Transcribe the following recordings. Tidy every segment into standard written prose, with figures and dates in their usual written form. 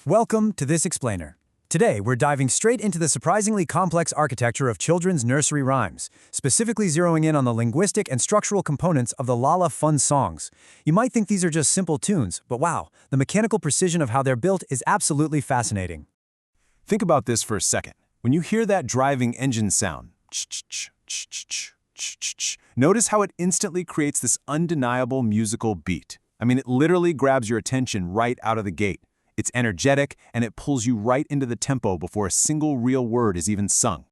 Welcome to This Explainer. Today, we're diving straight into the surprisingly complex architecture of children's nursery rhymes, specifically zeroing in on the linguistic and structural components of the Lala Fun songs. You might think these are just simple tunes, but wow, the mechanical precision of how they're built is absolutely fascinating. Think about this for a second. When you hear that driving engine sound, notice how it instantly creates this undeniable musical beat. It literally grabs your attention right out of the gate. It's energetic, and it pulls you right into the tempo before a single real word is even sung.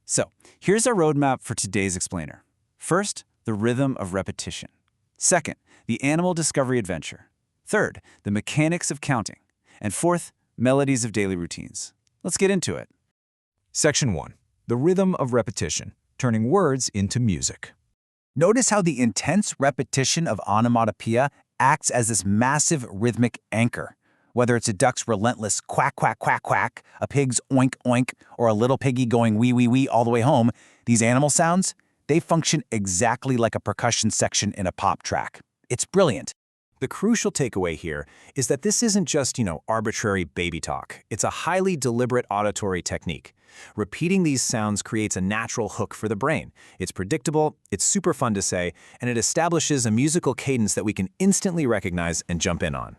So, here's our roadmap for today's explainer. First, the rhythm of repetition. Second, the animal discovery adventure. Third, the mechanics of counting. And fourth, melodies of daily routines. Let's get into it. Section 1. The rhythm of repetition, turning words into music. Notice how the intense repetition of onomatopoeia acts as this massive rhythmic anchor. Whether it's a duck's relentless quack, quack, quack, quack, a pig's oink, oink, or a little piggy going wee, wee, wee all the way home, these animal sounds, they function exactly like a percussion section in a pop track. It's brilliant. The crucial takeaway here is that this isn't just, arbitrary baby talk. It's a highly deliberate auditory technique. Repeating these sounds creates a natural hook for the brain. It's predictable, it's super fun to say, and it establishes a musical cadence that we can instantly recognize and jump in on.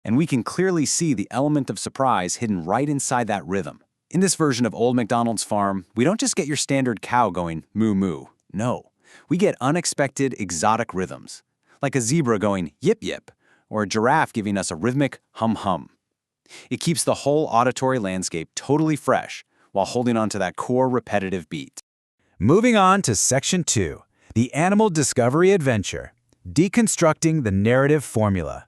And we can clearly see the element of surprise hidden right inside that rhythm. In this version of Old MacDonald's Farm, we don't just get your standard cow going moo moo. No, we get unexpected, exotic rhythms, like a zebra going yip yip, or a giraffe giving us a rhythmic hum hum. It keeps the whole auditory landscape totally fresh while holding on to that core repetitive beat. Moving on to Section 2. The animal discovery adventure, deconstructing the narrative formula.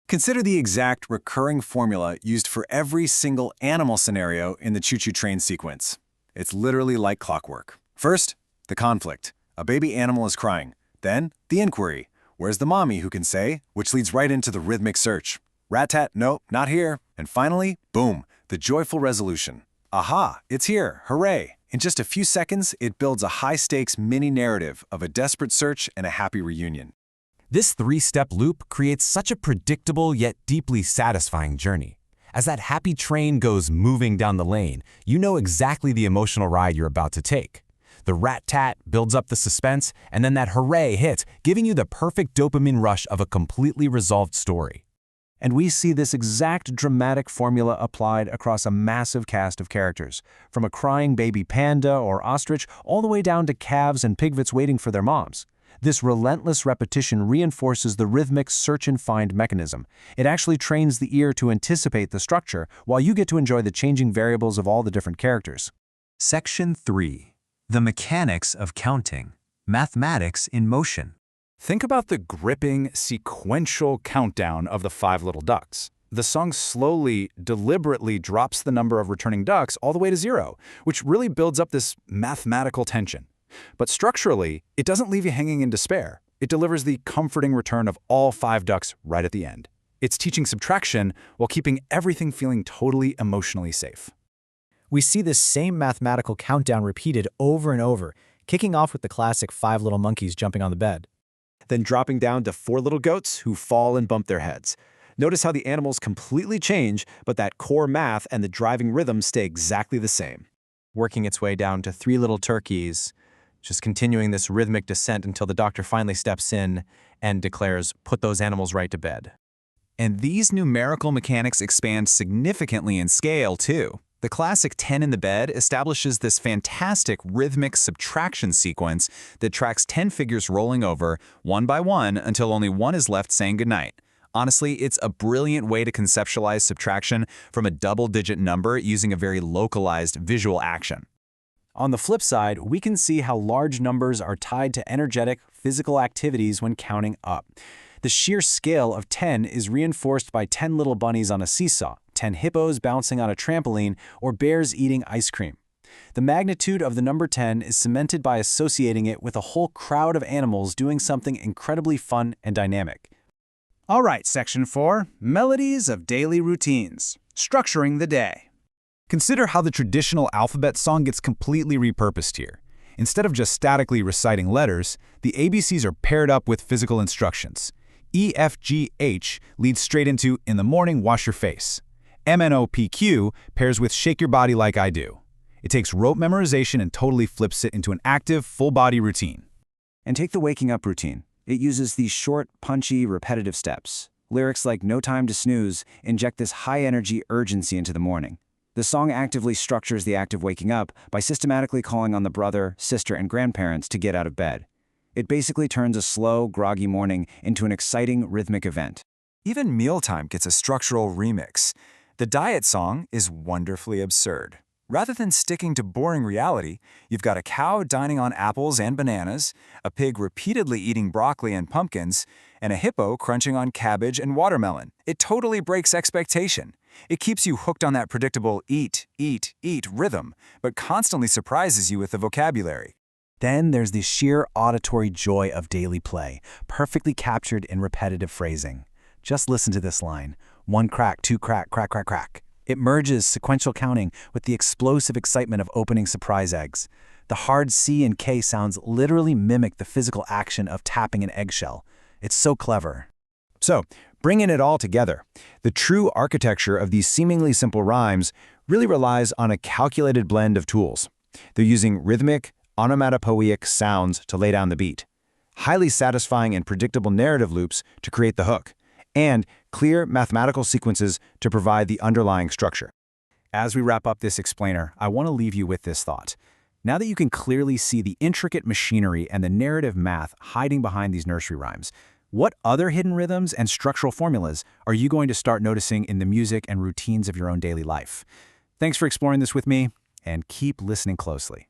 Consider the exact recurring formula used for every single animal scenario in the choo-choo train sequence. It's literally like clockwork. First, the conflict. A baby animal is crying. Then, the inquiry. Where's the mommy who can say? Which leads right into the rhythmic search. Rat-tat, nope, not here. And finally, boom, the joyful resolution. Aha, it's here, hooray. In just a few seconds, it builds a high-stakes mini-narrative of a desperate search and a happy reunion. This three-step loop creates such a predictable yet deeply satisfying journey. As that happy train goes moving down the lane, you know exactly the emotional ride you're about to take. The rat-tat builds up the suspense, and then that hooray hits, giving you the perfect dopamine rush of a completely resolved story. And we see this exact dramatic formula applied across a massive cast of characters, from a crying baby panda or ostrich all the way down to calves and pigvets waiting for their moms. This relentless repetition reinforces the rhythmic search and find mechanism. It actually trains the ear to anticipate the structure, while you get to enjoy the changing variables of all the different characters. Section 3. The mechanics of counting. Mathematics in motion. Think about the gripping, sequential countdown of the 5 Little Ducks. The song slowly, deliberately drops the number of returning ducks all the way to 0, which really builds up this mathematical tension. But structurally, it doesn't leave you hanging in despair. It delivers the comforting return of all 5 ducks right at the end. It's teaching subtraction while keeping everything feeling totally emotionally safe. We see this same mathematical countdown repeated over and over, kicking off with the classic 5 little monkeys jumping on the bed. Then dropping down to 4 little goats who fall and bump their heads. Notice how the animals completely change, but that core math and the driving rhythm stay exactly the same. Working its way down to 3 little turkeys, just continuing this rhythmic descent until the doctor finally steps in and declares, "Put those animals right to bed." And these numerical mechanics expand significantly in scale, too. The classic 10 in the bed establishes this fantastic rhythmic subtraction sequence that tracks 10 figures rolling over, one by one, until only one is left saying goodnight. Honestly, it's a brilliant way to conceptualize subtraction from a double-digit number using a very localized visual action. On the flip side, we can see how large numbers are tied to energetic, physical activities when counting up. The sheer scale of 10 is reinforced by 10 little bunnies on a seesaw, 10 hippos bouncing on a trampoline, or bears eating ice cream. The magnitude of the number 10 is cemented by associating it with a whole crowd of animals doing something incredibly fun and dynamic. All right, Section 4, melodies of daily routines, structuring the day. Consider how the traditional alphabet song gets completely repurposed here. Instead of just statically reciting letters, the ABCs are paired up with physical instructions. E, F, G, H leads straight into "In the morning, wash your face." MNOPQ pairs with Shake Your Body Like I Do. It takes rote memorization and totally flips it into an active, full-body routine. And take the waking up routine. It uses these short, punchy, repetitive steps. Lyrics like No Time to Snooze inject this high-energy urgency into the morning. The song actively structures the act of waking up by systematically calling on the brother, sister, and grandparents to get out of bed. It basically turns a slow, groggy morning into an exciting, rhythmic event. Even Mealtime gets a structural remix. The diet song is wonderfully absurd. Rather than sticking to boring reality, you've got a cow dining on apples and bananas, a pig repeatedly eating broccoli and pumpkins, and a hippo crunching on cabbage and watermelon. It totally breaks expectation. It keeps you hooked on that predictable eat, eat, eat rhythm, but constantly surprises you with the vocabulary. Then there's the sheer auditory joy of daily play, perfectly captured in repetitive phrasing. Just listen to this line. 1 crack, 2 crack, crack, crack, crack. It merges sequential counting with the explosive excitement of opening surprise eggs. The hard C and K sounds literally mimic the physical action of tapping an eggshell. It's so clever. So, bringing it all together, the true architecture of these seemingly simple rhymes really relies on a calculated blend of tools. They're using rhythmic, onomatopoeic sounds to lay down the beat, highly satisfying and predictable narrative loops to create the hook, and clear mathematical sequences to provide the underlying structure. As we wrap up this explainer, I want to leave you with this thought. Now that you can clearly see the intricate machinery and the narrative math hiding behind these nursery rhymes, what other hidden rhythms and structural formulas are you going to start noticing in the music and routines of your own daily life? Thanks for exploring this with me, and keep listening closely.